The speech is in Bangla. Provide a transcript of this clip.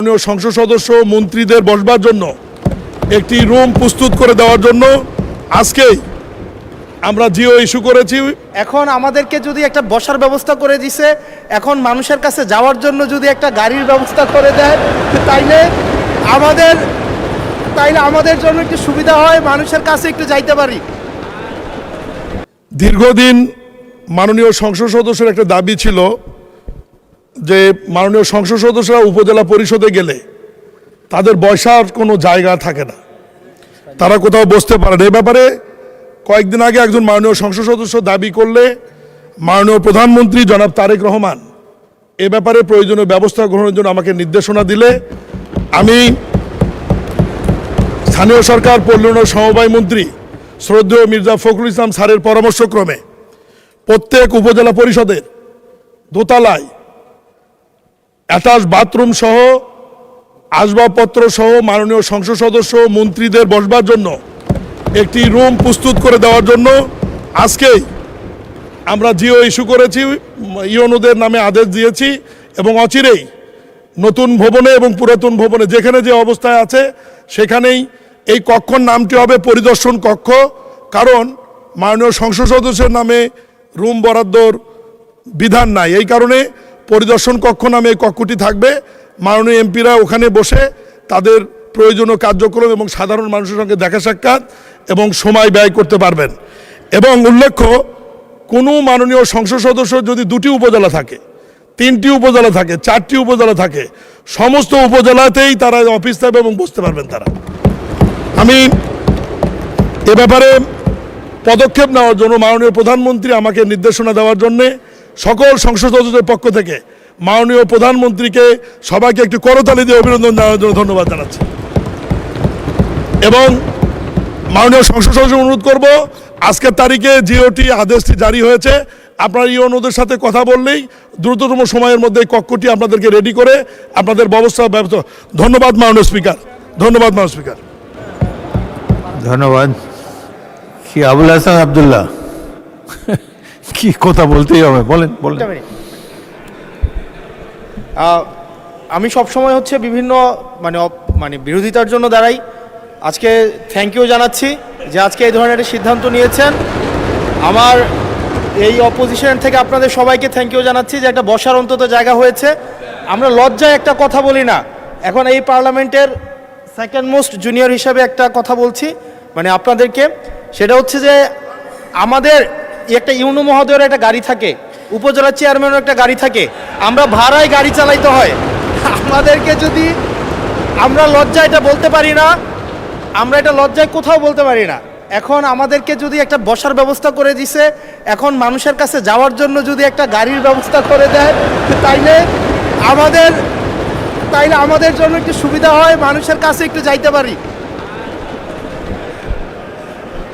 মাননীয় সংসদ সদস্য মন্ত্রীদের বসবার জন্য একটি রুম প্রস্তুত করে দেওয়ার জন্য আজকেই আমরা জিও ইস্যু করেছি। এখন আমাদেরকে যদি একটা বসার ব্যবস্থা করে দিছে, এখন মানুষের কাছে যাওয়ার জন্য যদি একটা গাড়ির ব্যবস্থা করে দেয় তাইলে আমাদের জন্য একটু সুবিধা হয়, মানুষের কাছে একটু যাইতে পারি। দীর্ঘদিন মাননীয় সংসদ সদস্যের একটা দাবি ছিল যে মাননীয় সংসদ সদস্যরা উপজেলা পরিষদে গেলে তাদের বসার কোনো জায়গা থাকে না, তারা কোথাও বসতে পারে না। এ ব্যাপারে কয়েকদিন আগে একজন মাননীয় সংসদ সদস্য দাবি করলে মাননীয় প্রধানমন্ত্রী জনাব তারেক রহমান এ ব্যাপারে প্রয়োজনীয় ব্যবস্থা গ্রহণের জন্য আমাকে নির্দেশনা দিলে আমি স্থানীয় সরকার পল্লী উন্নয়ন সমবায় মন্ত্রী শ্রদ্ধেয় মির্জা ফখরুল ইসলাম স্যারের পরামর্শক্রমে প্রত্যেক উপজেলা পরিষদের দোতলায় অ্যাটাচ বাথরুম সহ আসবাবপত্র সহ মাননীয় সংসদ সদস্য মন্ত্রীদের বসবার জন্য একটি রুম প্রস্তুত করে দেওয়ার জন্য আজকেই আমরা জিও ইস্যু করেছি, ইউনোদের নামে আদেশ দিয়েছি এবং অচিরেই নতুন ভবনে এবং পুরাতন ভবনে যেখানে যে অবস্থায় আছে সেখানেই এই কক্ষর নামটি হবে পরিদর্শন কক্ষ। কারণ মাননীয় সংসদ সদস্যের নামে রুম বরাদ্দর বিধান নাই, এই কারণে পরিদর্শন কক্ষ নামে এই কক্ষটি থাকবে। মাননীয় এমপিরা ওখানে বসে তাদের প্রয়োজনীয় কার্যক্রম এবং সাধারণ মানুষের সঙ্গে দেখা সাক্ষাৎ এবং সময় ব্যয় করতে পারবেন। এবং উল্লেখ্য, কোনো মাননীয় সংসদ সদস্য যদি দুটি উপজেলা থাকে, তিনটি উপজেলা থাকে, চারটি উপজেলা থাকে, সমস্ত উপজেলাতেই তারা অফিস থাকবে এবং বসতে পারবেন তারা। আমি এ ব্যাপারে পদক্ষেপ নেওয়ার জন্য মাননীয় প্রধানমন্ত্রী আমাকে নির্দেশনা দেওয়ার জন্যে সকল সংসদ সদস্যদের পক্ষ থেকে মাননীয় প্রধানমন্ত্রীকে সবাইকে একটি করতালি দিয়ে অভিনন্দন জানানোর জন্য ধন্যবাদ জানাচ্ছি। এবং মাননীয় সংসদ সদস্য অনুরোধ করব, আজকের তারিখে জিওটি আদেশটি জারি হয়েছে, আপনারা ইউনোদের সাথে কথা বললেই দ্রুততম সময়ের মধ্যে কক্ষটি আপনাদেরকে রেডি করে আপনাদের ব্যবস্থা। ধন্যবাদ মাননীয় স্পিকার, ধন্যবাদ মাননীয় স্পিকার। ধন্যবাদ। কি আবুল হাসান আবদুল্লাহ, কি কথা বলতেই হবে, বলেন বলেন। আমি সবসময় বিভিন্ন মানে বিরোধিতার জন্য দাঁড়াই। আজকে থ্যাংক ইউ জানাচ্ছি যে আজকে এই ধরনের একটা সিদ্ধান্ত নিয়েছেন। আমার এই অপোজিশন থেকে আপনাদের সবাইকে থ্যাংক ইউ জানাচ্ছি যে একটা বসার অন্তত জায়গা হয়েছে। আমরা লজ্জায় একটা কথা বলি না, এখন এই পার্লামেন্টের সেকেন্ড মোস্ট জুনিয়র হিসাবে একটা কথা বলছি আপনাদেরকে, সেটা হচ্ছে যে আমাদের একটা ইউনো মহোদয়ের একটা গাড়ি থাকে, উপজেলা চেয়ারম্যানের একটা গাড়ি থাকে, আমরা ভাড়ায় গাড়ি চালাইতে হয়। আমাদেরকে যদি আমরা লজ্জায় এটা বলতে পারি না, আমরা এটা লজ্জায় কোথাও বলতে পারি না। এখন আমাদেরকে যদি একটা বসার ব্যবস্থা করে দিছে, এখন মানুষের কাছে যাওয়ার জন্য যদি একটা গাড়ির ব্যবস্থা করে দেয় তাইলে আমাদের জন্য একটু সুবিধা হয়, মানুষের কাছে একটু যাইতে পারি।